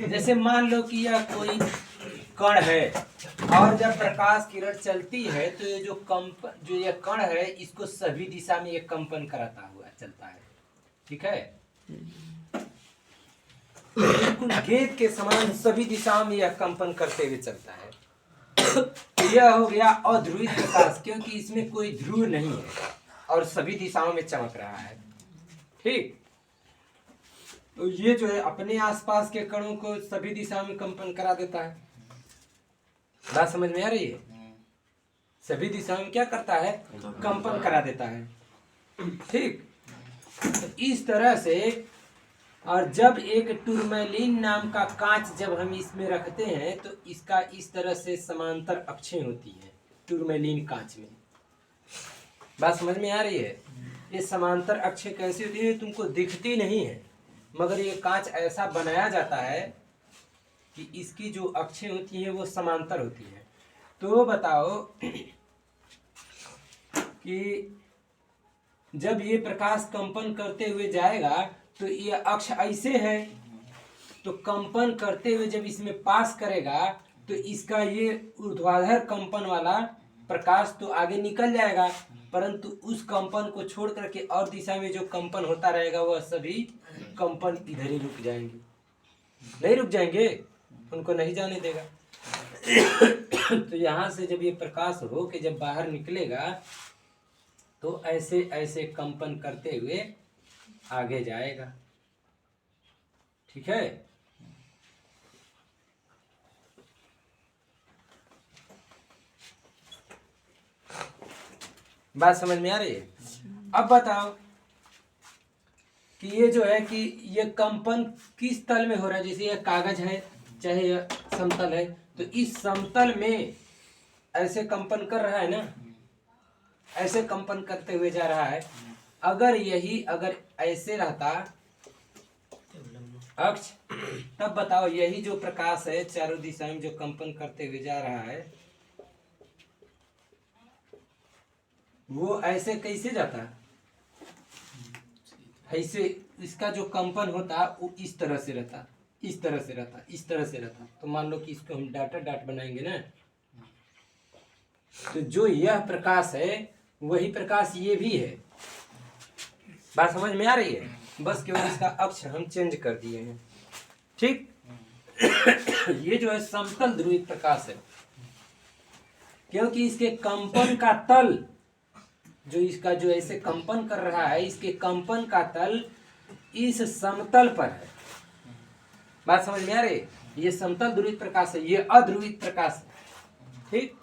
जैसे मान लो कि यह कोई कण है और जब प्रकाश किरण चलती है तो ये जो ये कण है इसको सभी दिशा में ये कंपन कराता हुआ चलता है। ठीक है, बिल्कुल गेंद के समान सभी दिशाओं में यह कंपन करते हुए चलता है। तो यह हो गया अध्रुवित प्रकाश, क्योंकि इसमें कोई ध्रुव नहीं है और सभी दिशाओं में चमक रहा है। ठीक, तो ये जो है अपने आसपास के कणों को सभी दिशाओं में कंपन करा देता है। बात समझ में आ रही है? सभी दिशाओं में क्या करता है? कंपन करा देता है। ठीक, तो इस तरह से, और जब एक टूरमैलीन नाम का कांच जब हम इसमें रखते हैं तो इसका इस तरह से समांतर अक्षें होती है टूरमैलीन कांच में। बात समझ में आ रही है? ये समांतर अक्षें कैसी होती है? तुमको दिखती नहीं है, मगर ये कांच ऐसा बनाया जाता है कि इसकी जो अक्षें होती हैं वो समांतर होती है। तो बताओ कि जब ये प्रकाश कंपन करते हुए जाएगा तो ये अक्ष ऐसे है, तो कंपन करते हुए जब इसमें पास करेगा तो इसका ये ऊर्ध्वाधर कंपन वाला प्रकाश तो आगे निकल जाएगा, परंतु उस कंपन को छोड़ करके और दिशा में जो कंपन होता रहेगा वह सभी कंपन इधर ही रुक जाएंगे। नहीं रुक जाएंगे, उनको नहीं जाने देगा। तो यहाँ से जब ये प्रकाश हो के जब बाहर निकलेगा तो ऐसे ऐसे कंपन करते हुए आगे जाएगा। ठीक है, बात समझ में आ रही है? अब बताओ कि ये जो है कि ये कंपन किस तल में हो रहा है? जैसे ये कागज है चाहे यह समतल है, तो इस समतल में ऐसे कंपन कर रहा है ना, ऐसे कंपन करते हुए जा रहा है। अगर ऐसे रहता अक्ष, तब बताओ यही जो प्रकाश है चारों दिशा में जो कंपन करते हुए जा रहा है वो ऐसे कैसे जाता? ऐसे इसका जो कंपन होता वो इस तरह से रहता, इस तरह से रहता, इस तरह से रहता। तो मान लो कि इसको हम डॉट बनाएंगे ना, तो जो यह प्रकाश है वही प्रकाश ये भी है। बात समझ में आ रही है? बस केवल इसका अक्ष हम चेंज कर दिए हैं। ठीक, ये जो है समतल ध्रुवित प्रकाश है, क्योंकि इसके कंपन का तल जो इसका जो ऐसे कंपन कर रहा है, इसके कंपन का तल इस समतल पर है। बात समझ में आ रही है? ये समतल ध्रुवित प्रकाश है, ये अध्रुवित प्रकाश है। ठीक,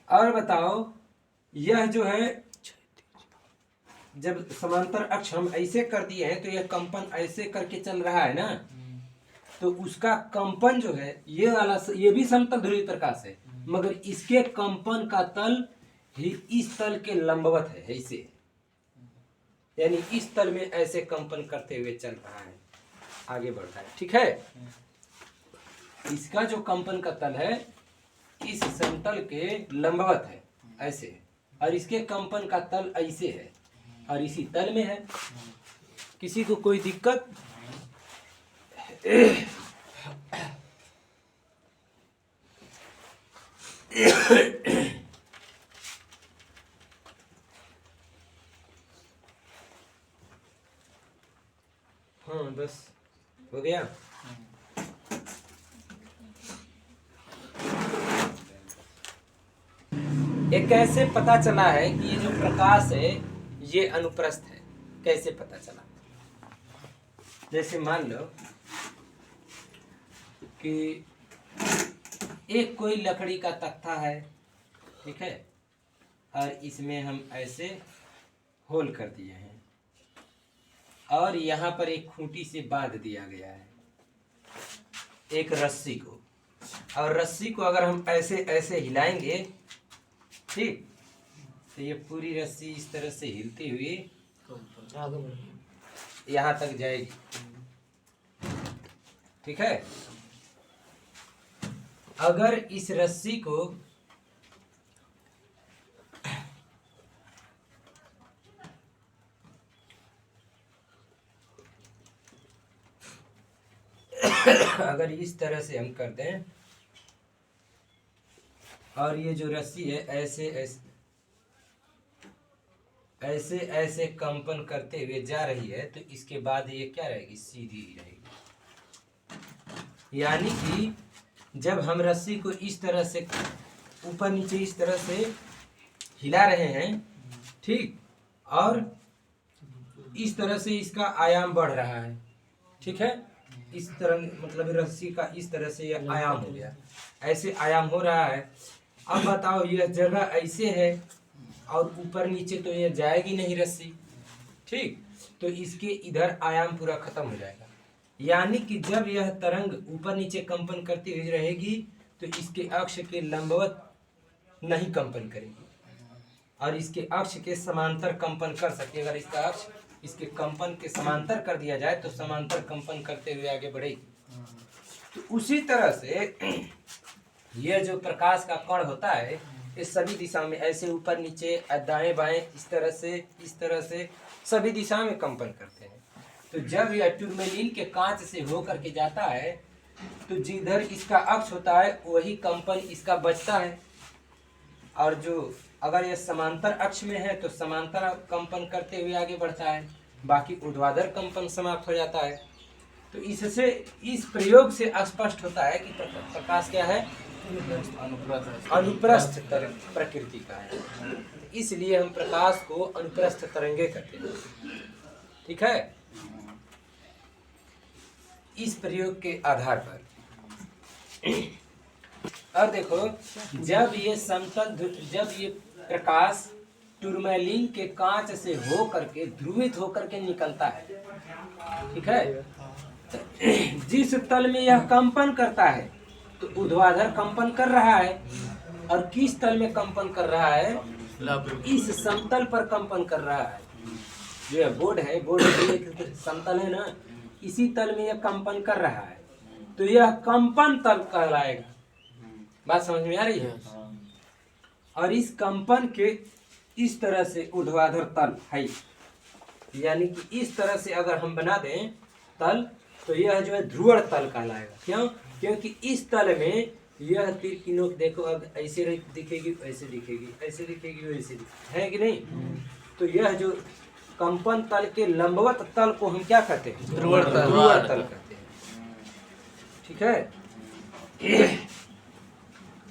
और बताओ यह जो है जब समांतर अक्ष हम ऐसे कर दिए हैं तो यह कंपन ऐसे करके चल रहा है ना, तो उसका कंपन जो है ये वाला ये भी समतल ध्रुवित प्रकाश है, मगर इसके कंपन का तल ही इस तल के लंबवत है, ऐसे, यानी इस तल में ऐसे कंपन करते हुए चल रहा है, आगे बढ़ रहा है। ठीक है, इसका जो कंपन का तल है इस समतल के लंबवत है ऐसे, और इसके कंपन का तल ऐसे है और इसी तल में है। किसी को कोई दिक्कत? हाँ बस हो गया। ये कैसे पता चला है कि ये जो प्रकाश है ये अनुप्रस्थ है? कैसे पता चला? जैसे मान लो कि एक कोई लकड़ी का तख्ता है, ठीक है, और इसमें हम ऐसे होल कर दिए हैं और यहाँ पर एक खूंटी से बांध दिया गया है एक रस्सी को, और रस्सी को अगर हम ऐसे ऐसे हिलाएंगे, ठीक, तो ये पूरी रस्सी इस तरह से हिलती हुई यहाँ तक जाएगी। ठीक है, अगर इस रस्सी को अगर इस तरह से हम कर दें और ये जो रस्सी है ऐसे ऐसे ऐसे ऐसे कंपन करते हुए जा रही है, तो इसके बाद ये क्या रहेगी, सीधी रहेगी। यानी कि जब हम रस्सी को इस तरह से ऊपर नीचे इस तरह से हिला रहे हैं, ठीक, और इस तरह से इसका आयाम बढ़ रहा है, ठीक है, इस तरह मतलब रस्सी का इस तरह से यह आयाम हो गया, ऐसे आयाम हो रहा है। अब बताओ यह जगह ऐसे है और ऊपर नीचे तो यह जाएगी नहीं रस्सी, ठीक, तो इसके इधर आयाम पूरा खत्म हो जाएगा। यानी कि जब यह तरंग ऊपर नीचे कंपन करती हुई रहेगी तो इसके अक्ष के लंबवत नहीं कंपन करेगी और इसके अक्ष के समांतर कंपन कर सकती है। अगर इसका अक्ष इसके कंपन के समांतर कर दिया जाए तो समांतर कंपन करते हुए आगे बढ़ेगी। तो उसी तरह से यह जो प्रकाश का कण होता है ये सभी दिशा में ऐसे ऊपर नीचे दाएं बाएं इस तरह से सभी दिशा में कंपन करते हैं। तो जब यह टूरमेलिन के कांच से होकर के जाता है तो जिधर इसका अक्ष होता है वही कंपन इसका बचता है, और जो अगर यह समांतर अक्ष में है तो समांतर कंपन करते हुए आगे बढ़ता है, बाकी ऊर्ध्वाधर कंपन समाप्त हो जाता है। तो इससे इस प्रयोग से स्पष्ट होता है कि प्रकाश क्या है, अनुप्रस्थ प्रकृति का है। इसलिए हम प्रकाश को अनुप्रस्थ तरंगे कहते हैं, ठीक है, इस प्रयोग के आधार पर। और देखो जब ये प्रकाश टूरमेलिन के कांच से हो करके ध्रुवित होकर के निकलता है, ठीक है, जिस तल में यह कंपन करता है तो ऊर्ध्वाधर कंपन कर रहा है, और किस तल में कंपन कर रहा है, इस समतल पर कंपन कर रहा है। जो यह बोर्ड है, बोर्ड एक समतल है ना, इसी तल में यह कंपन कर रहा है, तो यह कंपन तल कहलाएगा। बात समझ में आ रही है? और इस कंपन के इस तरह से ऊर्ध्वाधर तल है, यानी कि इस तरह से अगर हम बना दें तल तो यह जो है ध्रुवण तल कहलाएगा। क्यों? क्योंकि इस तल में यह तीर की नोक देखो, अब ऐसे दिखेगी, ऐसे दिखेगी, ऐसे दिखेगी, वैसे दिखेगी, है कि नहीं? तो यह जो कंपन तल के लंबवत तल को हम क्या कहते हैं? ध्रुवण तल कहते हैं, ठीक है।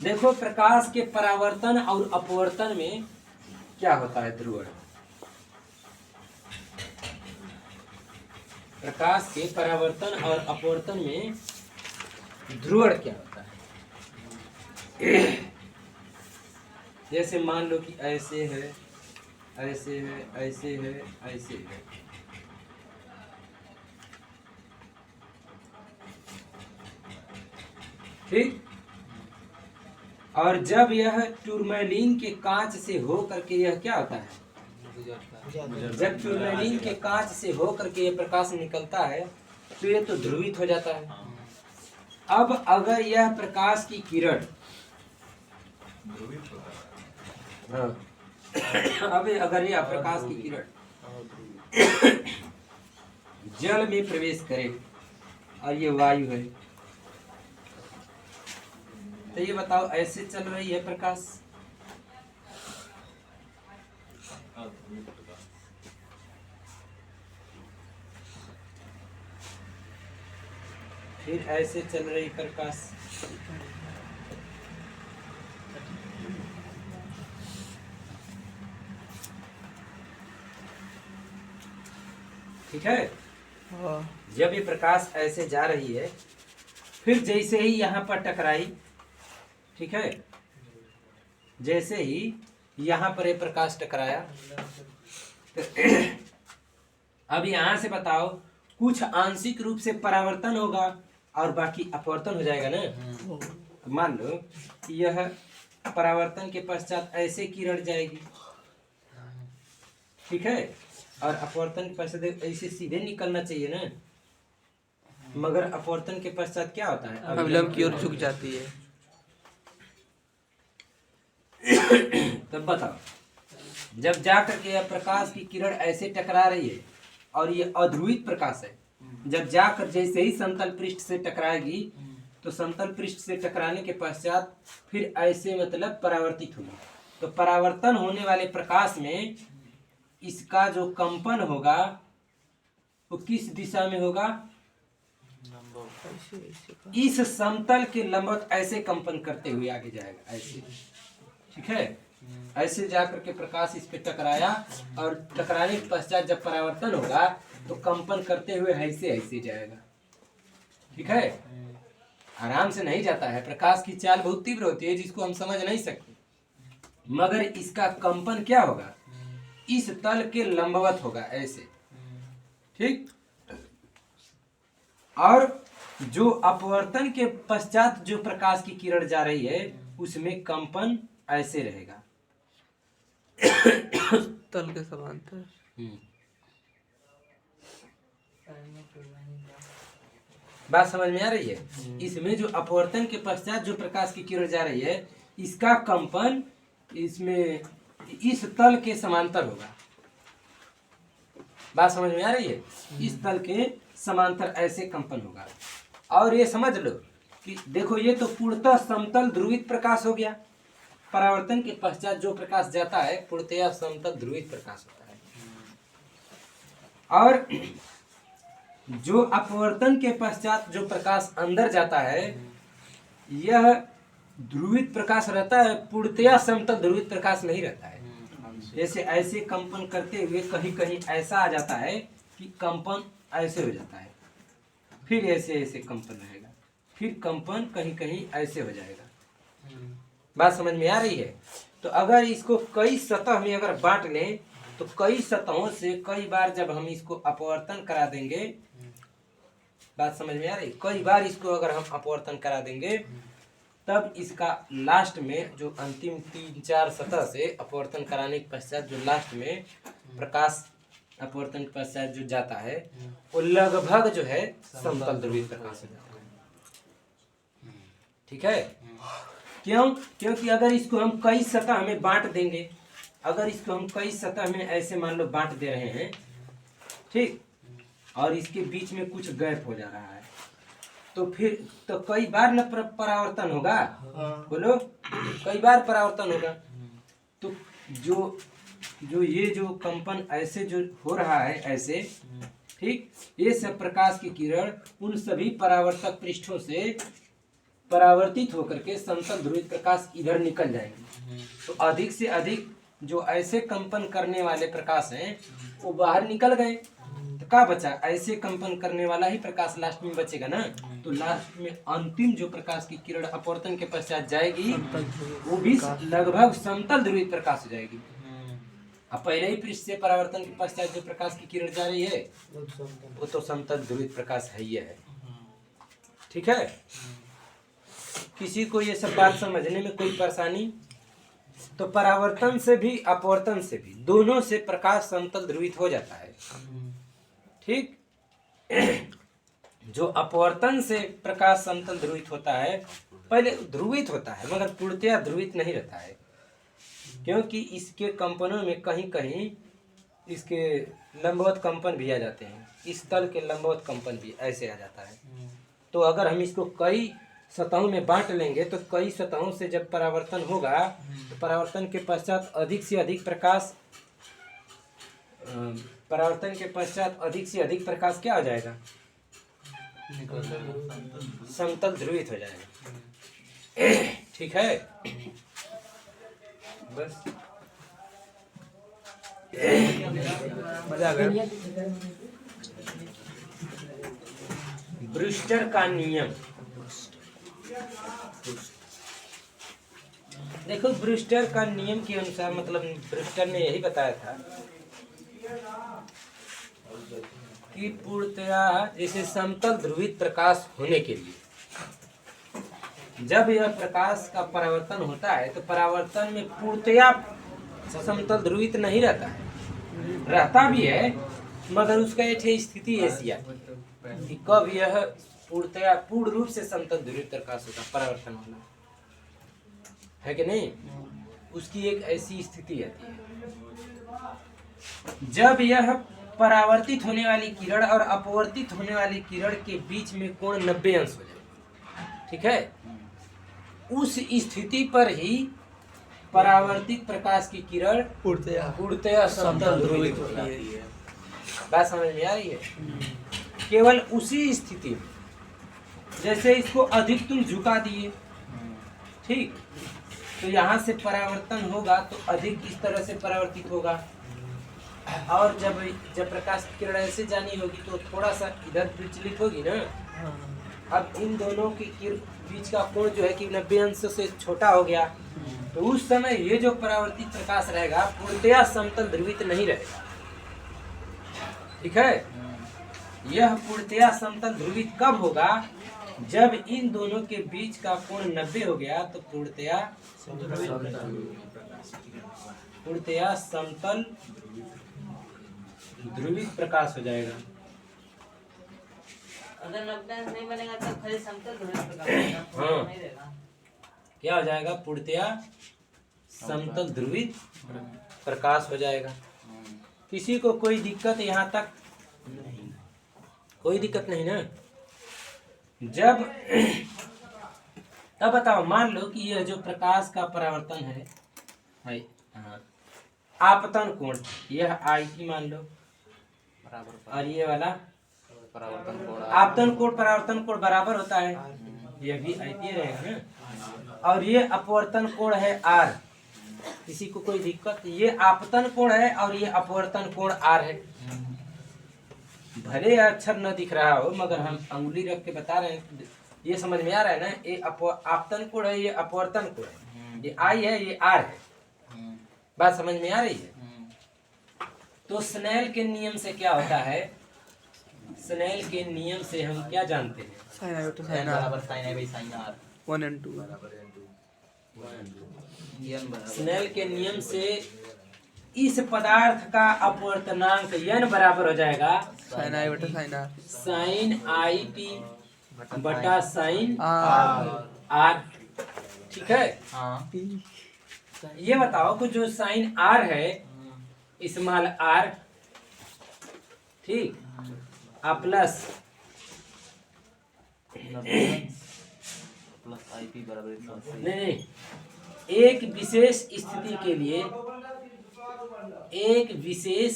देखो प्रकाश के परावर्तन और अपवर्तन में क्या होता है ध्रुवण। प्रकाश के परावर्तन और अपवर्तन में ध्रुवण क्या होता है? जैसे मान लो कि ऐसे है, ऐसे है, ऐसे है, ऐसे है, ठीक। और जब यह टूरमेलिन के कांच से हो करके यह क्या होता है, जब टूरमेलिन के कांच से हो करके यह प्रकाश निकलता है तो यह तो ध्रुवित हो जाता है। अब अगर यह प्रकाश की किरण, हाँ, अब अगर यह प्रकाश की किरण जल में प्रवेश करे और ये वायु है, तो ये बताओ ऐसे चल रही है प्रकाश, फिर ऐसे चल रही प्रकाश, ठीक है। जब ये प्रकाश ऐसे जा रही है, फिर जैसे ही यहाँ पर टकराई, ठीक है, जैसे ही यहाँ पर ये प्रकाश टकराया, अब यहाँ से बताओ कुछ आंशिक रूप से परावर्तन होगा और बाकी अपवर्तन हो जाएगा ना। मान लो यह परावर्तन के पश्चात ऐसे किरण जाएगी, ठीक है, और अपवर्तन के पश्चात ऐसे सीधे निकलना चाहिए ना, मगर अपवर्तन के पश्चात क्या होता है, अविलंब की ओर झुक जाती है। तब बताओ जब जाकर के यह प्रकाश की किरण ऐसे टकरा रही है और ये अध्रुवित प्रकाश है, जब जाकर जैसे ही समतल पृष्ठ से टकराएगी तो समतल पृष्ठ से टकराने के पश्चात फिर ऐसे मतलब परावर्तित होगी। तो परावर्तन होने वाले प्रकाश में इसका जो कंपन होगा वो किस दिशा में होगा? इस समतल के लंबवत ऐसे कंपन करते हुए आगे जाएगा, ऐसे। ठीक है, ऐसे जाकर के प्रकाश इस पे टकराया और टकराने के पश्चात जब परावर्तन होगा तो कंपन करते हुए ऐसे ऐसे जाएगा। ठीक है, आराम से नहीं जाता है। प्रकाश की चाल बहुत तीव्र होती है जिसको हम समझ नहीं सकते, मगर इसका कंपन क्या होगा? इस तल के लंबवत होगा, ऐसे। ठीक, और जो अपवर्तन के पश्चात जो प्रकाश की किरण जा रही है उसमें कंपन ऐसे रहेगा, तल के समांतर। बात समझ में आ रही है? इसमें जो अपवर्तन के पश्चात जो प्रकाश की किरण जा रही है इसका कंपन इसमें इस तल के समांतर होगा। बात समझ में आ रही है? इस तल के समांतर ऐसे कंपन होगा। और ये समझ लो कि देखो ये तो पूर्णतः समतल ध्रुवित प्रकाश हो गया। परावर्तन के पश्चात जो प्रकाश जाता है पूर्णतः समतल ध्रुवित प्रकाश होता है। और जो अपवर्तन के पश्चात जो प्रकाश अंदर जाता है यह ध्रुवित प्रकाश रहता है, पूर्णतः समतल ध्रुवित प्रकाश नहीं रहता है। जैसे ऐसे कंपन करते हुए कहीं कहीं ऐसा आ जाता है कि कंपन ऐसे हो जाता है, फिर ऐसे ऐसे कंपन रहेगा, फिर कंपन कहीं कहीं ऐसे हो जाएगा। बात समझ में आ रही है? तो अगर इसको कई सतह में अगर बांट लें तो कई सतहों से कई बार जब हम इसको अपवर्तन करा देंगे, बात समझ में आ रही? कई बार इसको अगर हम अपवर्तन करा देंगे तब इसका लास्ट में जो अंतिम 3-4 सतह से अपवर्तन कराने के पश्चात जो लास्ट में प्रकाश अपवर्तन के पश्चात जो जाता है वो लगभग जो है समतल ध्रुवीय प्रकाश हो जाता है। ठीक है, क्यों? क्योंकि अगर इसको हम कई सतह में बांट देंगे, अगर इसको हम कई सतह में ऐसे मान लो बांट दे रहे हैं, ठीक, और इसके बीच में कुछ गैप हो जा रहा है तो फिर तो कई बार न परावर्तन होगा। बोलो, कई बार परावर्तन होगा। तो जो जो ये जो कंपन ऐसे जो हो रहा है ऐसे, ठीक, ये सब प्रकाश की किरण उन सभी परावर्तक पृष्ठों से परावर्तित होकर के समतल ध्रुवित प्रकाश इधर निकल जाएंगे। तो अधिक से अधिक जो ऐसे कंपन करने वाले प्रकाश हैं वो बाहर निकल गए, तो क्या बचा? ऐसे कंपन करने वाला ही प्रकाश लास्ट में बचेगा ना। तो लास्ट में अंतिम जो प्रकाश की किरण अपवर्तन के पश्चात जाएगी वो भी लगभग समतल ध्रुवित प्रकाश हो जाएगी। अब पहले ही पृष्ठ से परावर्तन के पश्चात जो प्रकाश की किरण जा रही है वो तो समतल ध्रुवित प्रकाश है ही है। ठीक है, किसी को ये सब बात समझने में कोई परेशानी? तो परावर्तन से भी अपवर्तन से भी दोनों से प्रकाश समतल ध्रुवित हो जाता है। ठीक, जो अपवर्तन से प्रकाश समतल ध्रुवित होता है पहले ध्रुवित होता है मगर पूर्णतया ध्रुवित नहीं रहता है, क्योंकि इसके कंपनों में कहीं कहीं इसके लंबवत कंपन भी आ जाते हैं, इस तल के लंबवत कंपन भी ऐसे आ जाता है। तो अगर हम इसको कई सतहों में बांट लेंगे तो कई सतहों से जब परावर्तन होगा तो परावर्तन के पश्चात अधिक से अधिक प्रकाश परावर्तन के पश्चात अधिक से अधिक प्रकाश क्या हो जाएगा? समतल ध्रुवित हो जाएगा। ठीक है, बस मजा आ गया। ब्रूस्टर का नियम देखो, ब्रूस्टर का नियम के अनुसार मतलब ब्रूस्टर ने यही बताया था कि पूर्णतया जैसे समतल ध्रुवित प्रकाश होने के लिए जब यह प्रकाश का परावर्तन होता है तो परावर्तन में पूर्णतया समतल ध्रुवित नहीं रहता है, रहता भी है मगर उसका एक स्थिति ऐसी आती कि कब यह पूर्णतया पूर्ण रूप से समतल ध्रुवित प्रकाश होता परावर्तन वाला है कि नहीं, उसकी एक ऐसी स्थिति आती है जब यह परावर्तित होने वाली किरण और अपवर्तित होने वाली किरण के बीच में कोण 90 अंश हो जाए। ठीक है, उस स्थिति पर ही परावर्तित प्रकाश की किरण पूर्णतया समतल ध्रुवित हो जाती है। बात समझ में आ रही है? केवल उसी स्थिति में, जैसे इसको अधिक तुम झुका दिए, ठीक, तो यहाँ से परावर्तन होगा तो अधिक इस तरह से परावर्तित होगा, और जब प्रकाश की किरण ऐसे जानी होगी तो थोड़ा सा इधर विचलित होगी ना। अब इन दोनों के बीच का कोण जो है कि 90 अंश से छोटा हो गया, तो उस समय ये जो परावर्तित प्रकाश रहेगा पूर्णतया समतल ध्रुवित नहीं रहेगा। ठीक है, यह पूर्णतया समतल ध्रुवित कब होगा? जब इन दोनों के बीच का कोण 90 हो गया तो पूर्णतया समतल ध्रुवित प्रकाश हो जाएगा। अगर 90 अंश नहीं बनेगा तो खाली समतल ध्रुवित प्रकाश होगा, हाँ। नहीं रहेगा। क्या हो जाएगा? पूर्णतया समतल ध्रुवित प्रकाश हो जाएगा। किसी को कोई दिक्कत यहाँ तक? कोई दिक्कत नहीं ना। जब तब बताओ, मान लो कि यह जो प्रकाश का परावर्तन है, हाँ, आपतन कोण, यह आई की मान लो, और ये वाला परावर्तन कोण, आपतन कोण परावर्तन कोण बराबर होता है, यह भी आई पी रहेगा ना। और ये अपवर्तन कोण है आर। किसी को कोई दिक्कत? ये आपतन कोण है और ये अपवर्तन कोण आर है। भले अक्षर न दिख रहा हो मगर हम अंगुली रख के बता रहे हैं, ये समझ में आ रहा है ना। ये आपतन कोण है, ये अपवर्तन कोण है, ये आई है, ये आर है। बात समझ में आ रही है? तो स्नेल के नियम से क्या होता है? स्नेल के नियम से हम क्या जानते हैं? साइन आई बटा साइन बराबर आर साइन है भाई साइन आर 1 and 2 स्नेल के नियम से इस पदार्थ का अपवर्तनांक n बराबर हो जाएगा साइन आई बटा sine R sine I P बटा साइन आर आर। ठीक है, हाँ ये बताओ कि जो साइन आर है, स्मॉल आर, ठीक, आ प्लस प्लस आई पी बराबर 180। नहीं, एक विशेष स्थिति के लिए, एक विशेष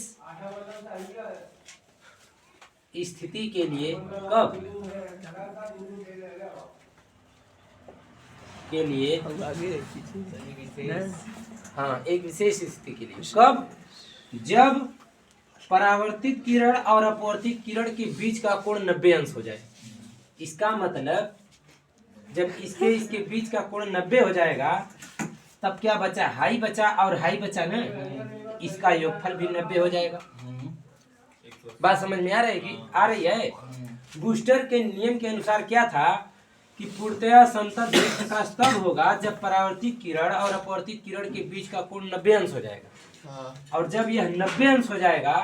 स्थिति के लिए कब के लिए अब आगे पीछे हाँ, एक विशेष स्थिति के लिए कब? जब परावर्तित किरण और अपवर्तित किरण के बीच का कोण 90 अंश हो जाए। इसका मतलब जब इसके बीच का कोण 90 हो जाएगा तब क्या बचा? हाई बचा, और हाई बचा ना, इसका योगफल भी 90 हो जाएगा। बात समझ में आ रही है? बूस्टर के नियम के अनुसार क्या था कि पूर्णतया समतल ध्रुवित प्रकाश तब होगा जब परावर्तित किरण और अपवर्तित किरण के बीच का कोण 90 अंश हो जाएगा। और जब यह 90 अंश हो जाएगा,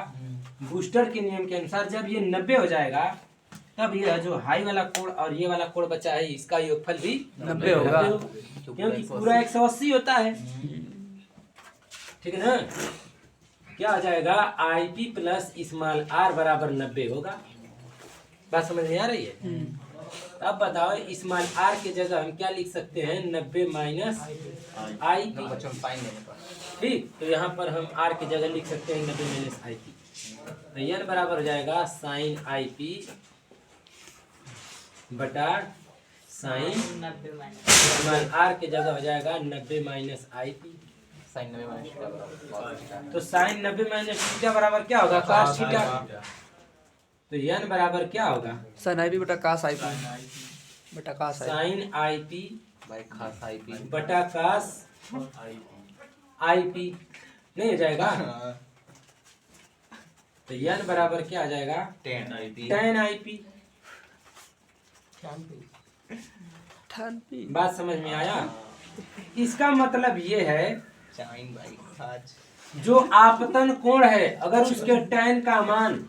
बूस्टर के नियम के अनुसार जब ये 90 हो जाएगा तब यह जो हाई वाला कोण और ये वाला कोण बचा है, इसका योगफल भी 90 होगा। क्योंकि पूरा 180 होता है। ठीक है ना? क्या हो जाएगा? I P plus small R बराबर 90 होगा। बात समझ में आ रही है? अब बताओ, स्मॉल आर के जगह हम क्या लिख सकते हैं? 90 माइनस आई पी। बच्चों साइन लेने पर ठीक, तो यहाँ पर हम आर की जगह लिख सकते हैं 90 माइनस आई पी। तो यह बराबर हो जाएगा साइन आई पी बटा साइन 90 माइनस आर के जगह हो जाएगा 90 minus I P. Sine 90 minus theta बराबर तो साइन 90 माइनस थीटा बराबर क्या होगा? cos theta. तो n बराबर क्या होगा? साइन आई पी बटा कास आई पी बटा कास आई साइन आई पी बाई खास आई पी बटा cos आई पी नहीं हो जाएगा? तो n बराबर क्या आ जाएगा? 10 I P tan I P. ठान पी बात समझ में आया? इसका मतलब ये है साइन बाई खास जो आपतन कोण है, अगर उसके tan का मान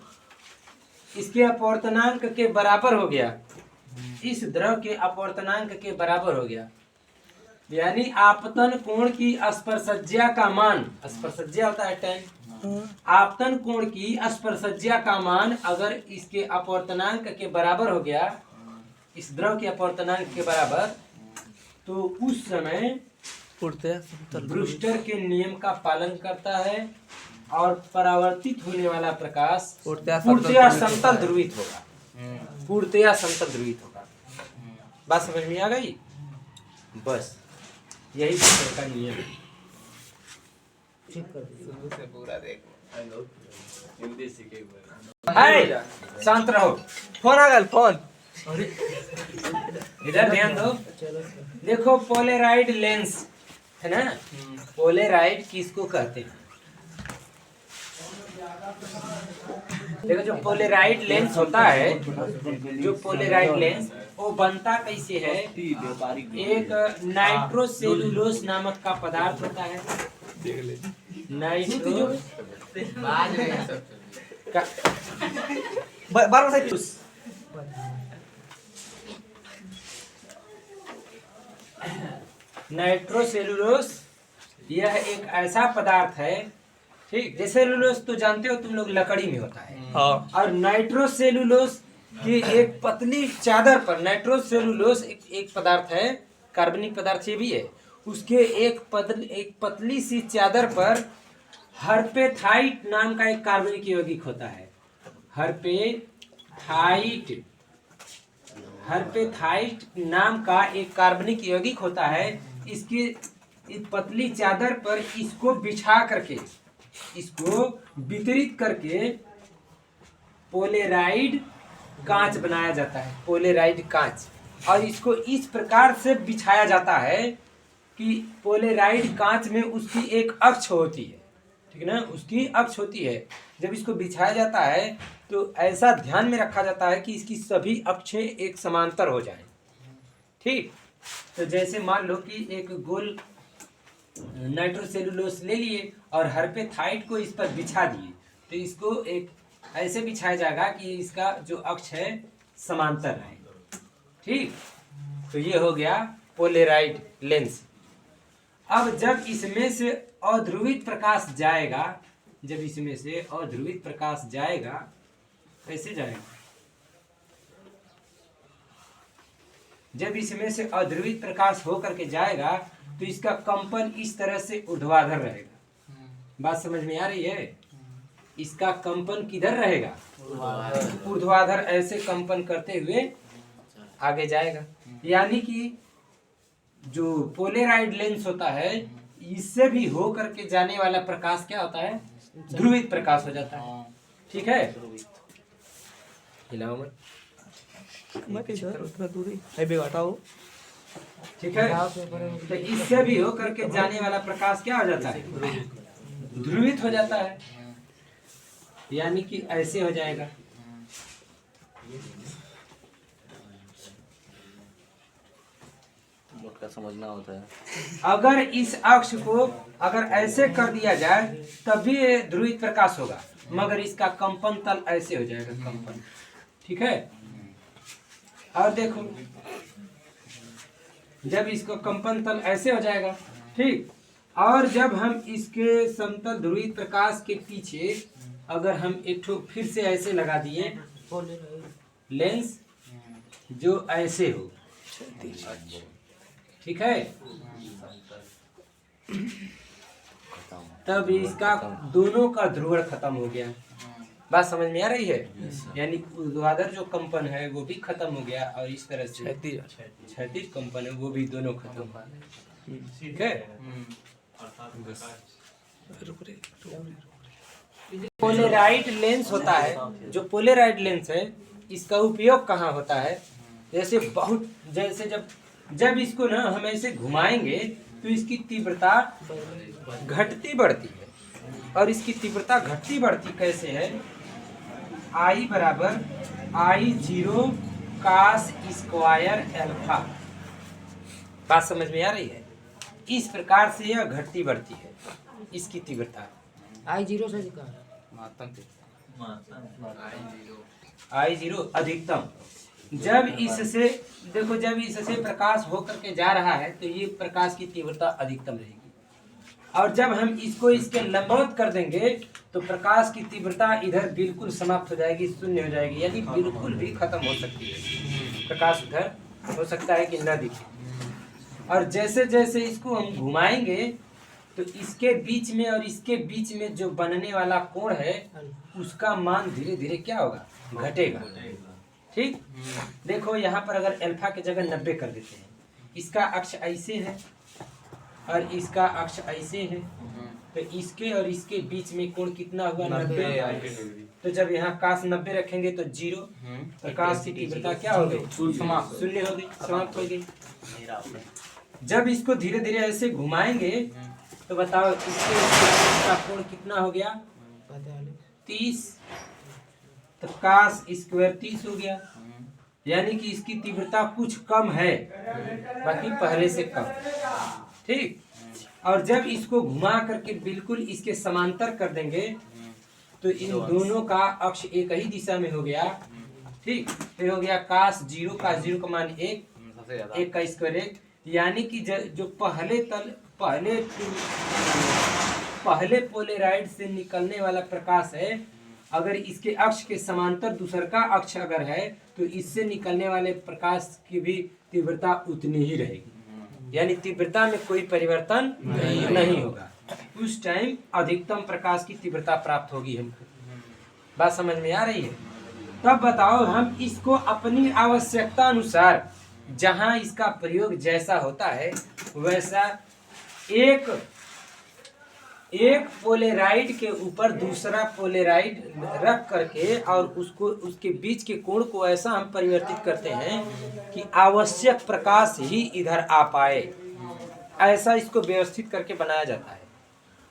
इसके अपवर्तनांक के बराबर हो गया, इस द्रव के अपवर्तनांक के बराबर हो गया, यानी आपतन कोण की स्पर्शज्या का मान, स्पर्शज्या होता है tan, आपतन कोण की स्पर्शज्या का मान अगर इसके अपवर्तनांक के बराबर हो गया, इस द्रव के अपवर्तनांक के बराबर, तो उस समय पूर्णतया समतल ब्रूस्टर के नियम का पालन करता है और परावर्तित होने वाला प्रकाश पूर्णतया समतल ध्रुवित होगा, पूर्णतया समतल ध्रुवित होगा। बात समझ में आ गई? बस यही ब्रूस्टर का नियम है। शुरू से पूरा देखो। हिंदी सीखे हुए। हाय, शांत रहो। फोन आ गया, फोन। इधर ध्यान दो। देखो पोलेराइड लेंस है ना, पोलेराइड किसको कहते हैं? देखो जो पोलेराइड लेंस होता है, जो पोलेराइड लेंस वो बनता कैसे है? एक नाइट्रोसेलुलोज नामक का पदार्थ होता है, नाइट्रो बार बार नाइट्रोसेलुलोज यह एक ऐसा पदार्थ है, ठीक, जैसे सेलुलोज तो जानते हो तुम लोग लकड़ी में होता है, हाँ। और नाइट्रोसेलुलोज की एक पतली चादर पर, नाइट्रोसेलुलोज एक पदार्थ है, कार्बनिक पदार्थ ये भी है, उसके एक पतली सी चादर पर हर्पेथाइट नाम का एक कार्बनिक यौगिक होता है। हर्पेथाइट नाम का एक कार्बनिक यौगिक होता है। इसकी इस पतली चादर पर इसको बिछा करके, इसको वितरित करके पोलेराइड कांच बनाया जाता है, पोलेराइड कांच। और इसको इस प्रकार से बिछाया जाता है कि पोलेराइड कांच में उसकी एक अक्ष होती है, ठीक ना, उसकी अक्ष होती है। जब इसको बिछाया जाता है तो ऐसा ध्यान में रखा जाता है कि इसकी सभी अक्षें एक समांतर हो जाएं, ठीक। तो जैसे मान लो कि एक गोल नाइट्रोसेलुलोज ले लिए और हर्पेथाइट को इस पर बिछा दिए, तो इसको एक ऐसे बिछाया जाएगा कि इसका जो अक्ष है समांतर है, ठीक। तो ये हो गया पोलेराइड लेंस। अब जब इसमें से अध्रुवित प्रकाश जाएगा, जब इसमें से अध्रुवित प्रकाश जाएगा, कैसे जाएगा? जब इसमें से अध्रुवित प्रकाश होकर के जाएगा तो इसका कंपन इस तरह से ऊर्ध्वाधर रहेगा। बात समझ में आ रही है? इसका कंपन किधर रहेगा? ऊर्ध्वाधर, ऐसे कंपन करते हुए आगे जाएगा। यानी कि जो पोलेराइड लेंस होता है, इससे भी हो करके जाने वाला प्रकाश क्या होता है? ध्रुवित प्रकाश हो जाता है, ठीक है। हिलाओ मत, मत इधर उतना दूरी है बे हटाओ, ठीक है। तो इससे भी हो करके जाने वाला प्रकाश क्या हो जाता है? ध्रुवित हो जाता है, यानी कि ऐसे हो जाएगा। का समझना होता है। अगर इस अक्ष को अगर ऐसे कर दिया जाए तब भी ये ध्रुवित प्रकाश होगा, मगर इसका कंपन तल ऐसे हो जाएगा, कंपन, ठीक है। और देखो जब इसका कंपन तल ऐसे हो जाएगा, ठीक, और जब हम इसके समतल ध्रुवित प्रकाश के पीछे अगर हम एक ठो फिर से ऐसे लगा दिए लेंस जो ऐसे हो, ठीक है, तब इसका दोनों का ध्रुवण खत्म हो गया। बात समझ में आ रही है? यानी ऊर्ध्वाधर जो कंपन है वो भी खत्म हो गया और इस तरह से क्षैतिज कंपन है वो भी दोनों खत्म हो गए, ठीक है। पोलेराइड लेंस होता है, जो पोलेराइड लेंस है इसका उपयोग कहाँ होता है? जैसे जब इसको ना हम ऐसे घुमाएंगे तो इसकी तीव्रता घटती बढ़ती है, और इसकी तीव्रता घटती बढ़ती कैसे है? I बराबर I0 cos स्क्वायर अल्फा। बात समझ में आ रही है? इस प्रकार से यह घटती बढ़ती है इसकी तीव्रता। I0 से लिखा है I0 अधिकतम, जब इससे देखो, जब इससे प्रकाश होकर के जा रहा है तो ये प्रकाश की तीव्रता अधिकतम रहेगी, और जब हम इसको इसके लंबवत कर देंगे तो प्रकाश की तीव्रता इधर बिल्कुल समाप्त हो जाएगी, शून्य हो जाएगी, यानी बिल्कुल भी खत्म हो सकती है। प्रकाश उधर हो सकता है कि न दिखे। और जैसे जैसे इसको हम घुमाएंगे तो इसके बीच में और इसके बीच में जो बनने वाला कोण है उसका मान धीरे धीरे क्या होगा, घटेगा। ठीक, देखो यहाँ पर अगर अल्फा की जगह 90 कर देते हैं, इसका अक्ष ऐसे है और इसका अक्ष ऐसे है, तो इसके और इसके बीच में कोण कितना हुआ, 90। तो जब यहाँ काश 90 रखेंगे तो 0, प्रकाश की तीव्रता क्या हो गई, शून्य हो गई, समाप्त हो गई। जब इसको धीरे धीरे ऐसे घुमाएंगे तो बताओ इसका कोण कितना हो गया, 30, तो काश स्क्वायर 30 हो गया, यानी कि इसकी तीव्रता कुछ कम है, बाकी पहले से कम। ठीक, और जब इसको घुमा करके बिल्कुल इसके समांतर कर देंगे तो इन दोनों का अक्ष एक ही दिशा में हो गया। ठीक, फिर हो गया काश 0 का 0 का मान 1, 1 का स्क्वायर 1, यानी कि जो पहले पोलेराइड से निकलने वाला प्रकाश है, अगर इसके अक्ष के समांतर दूसर का अक्ष अगर है तो इससे निकलने वाले प्रकाश की भी तीव्रता उतनी ही रहेगी, यानी तीव्रता में कोई परिवर्तन नहीं होगा। उस टाइम अधिकतम प्रकाश की तीव्रता प्राप्त होगी हमको। बात समझ में आ रही है? तब बताओ हम इसको अपनी आवश्यकता अनुसार, जहां इसका प्रयोग जैसा होता है वैसा एक पोलेराइड के ऊपर दूसरा पोलेराइड रख करके और उसके बीच के कोण को ऐसा हम परिवर्तित करते हैं कि आवश्यक प्रकाश ही इधर आ पाए, ऐसा इसको व्यवस्थित करके बनाया जाता है।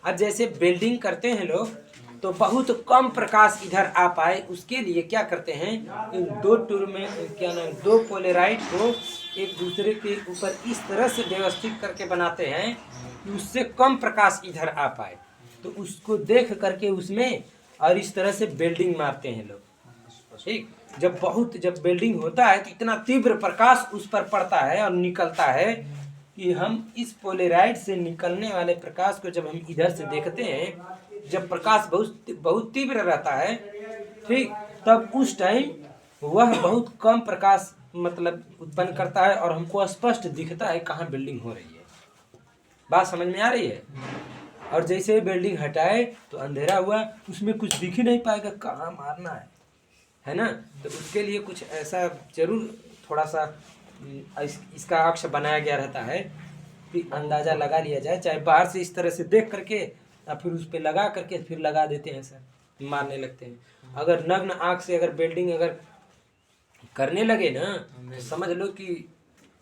अब जैसे बिल्डिंग करते हैं लोग तो बहुत कम प्रकाश इधर आ पाए, उसके लिए क्या करते हैं, इन दो टूर में क्या नाम, दो पोलेराइड को एक दूसरे के ऊपर इस तरह से व्यवस्थित करके बनाते हैं कि उससे कम प्रकाश इधर आ पाए, तो उसको देख करके उसमें और इस तरह से बिल्डिंग मारते हैं लोग। ठीक, जब बिल्डिंग होता है तो इतना तीव्र प्रकाश उस पर पड़ता है और निकलता है कि हम इस पोलेराइड से निकलने वाले प्रकाश को जब हम इधर से देखते हैं, जब प्रकाश बहुत तीव्र रहता है, ठीक, तब उस टाइम वह बहुत कम प्रकाश मतलब उत्पन्न करता है और हमको स्पष्ट दिखता है कहाँ बिल्डिंग हो रही है। बात समझ में आ रही है? और जैसे बिल्डिंग हटाए तो अंधेरा हुआ, उसमें कुछ दिख ही नहीं पाएगा कहाँ मारना है ना। तो उसके लिए कुछ ऐसा जरूर थोड़ा सा इसका अक्ष बनाया गया रहता है कि अंदाजा लगा लिया जाए, चाहे बाहर से इस तरह से देख करके या फिर उस पर लगा करके फिर लगा देते हैं, सर मारने लगते हैं। अगर नग्न आँख से अगर बिल्डिंग अगर करने लगे ना तो समझ लो कि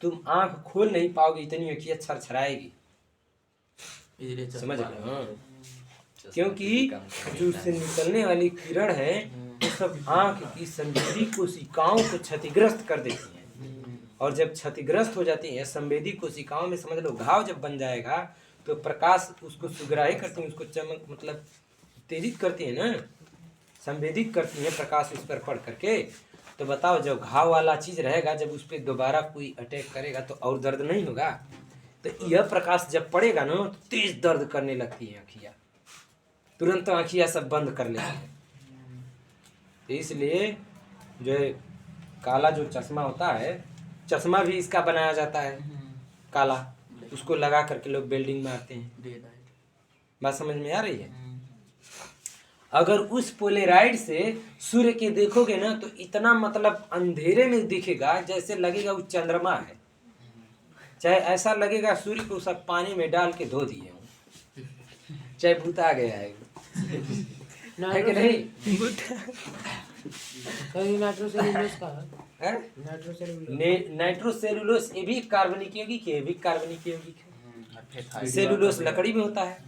तुम आँख खोल नहीं पाओगे, इतनी अखियाँ छरछराएगी, समझ लो। हाँ, क्योंकि जो उससे निकलने वाली किरण है वो सब आँख की संवेदी कोशिकाओं को क्षतिग्रस्त कर देती है, और जब क्षतिग्रस्त हो जाती है संवेदी कोशिकाओं में, समझ लो घाव जब बन जाएगा तो प्रकाश उसको सुग्राही करती है, उसको चमक मतलब तेजित करती है ना, संवेदित करती है प्रकाश उस पर पड़ करके। तो बताओ जब घाव वाला चीज रहेगा, जब उस पर दोबारा कोई अटैक करेगा तो और दर्द नहीं होगा। तो यह प्रकाश जब पड़ेगा ना तो तेज दर्द करने लगती है आँखियाँ, तुरंत आँखियाँ सब बंद कर लेती है। तो इसलिए जो काला जो चश्मा होता है, चश्मा भी इसका बनाया जाता है काला, उसको लगा करके लोग बिल्डिंग मारते हैं। बात समझ में आ रही है? अगर उस पोलेराइड से सूर्य के देखोगे ना तो इतना मतलब अंधेरे में दिखेगा जैसे लगेगा वो चंद्रमा है, चाहे ऐसा लगेगा सूर्य को सब पानी में डाल के धो दिए हो, चाहे भूता गया है कि नहीं? नाइट्रोसेलुलोस ये भी कार्बनिक यौगिक है, भी कार्बनिक यौगिक है। सेलुलोस लकड़ी में होता है,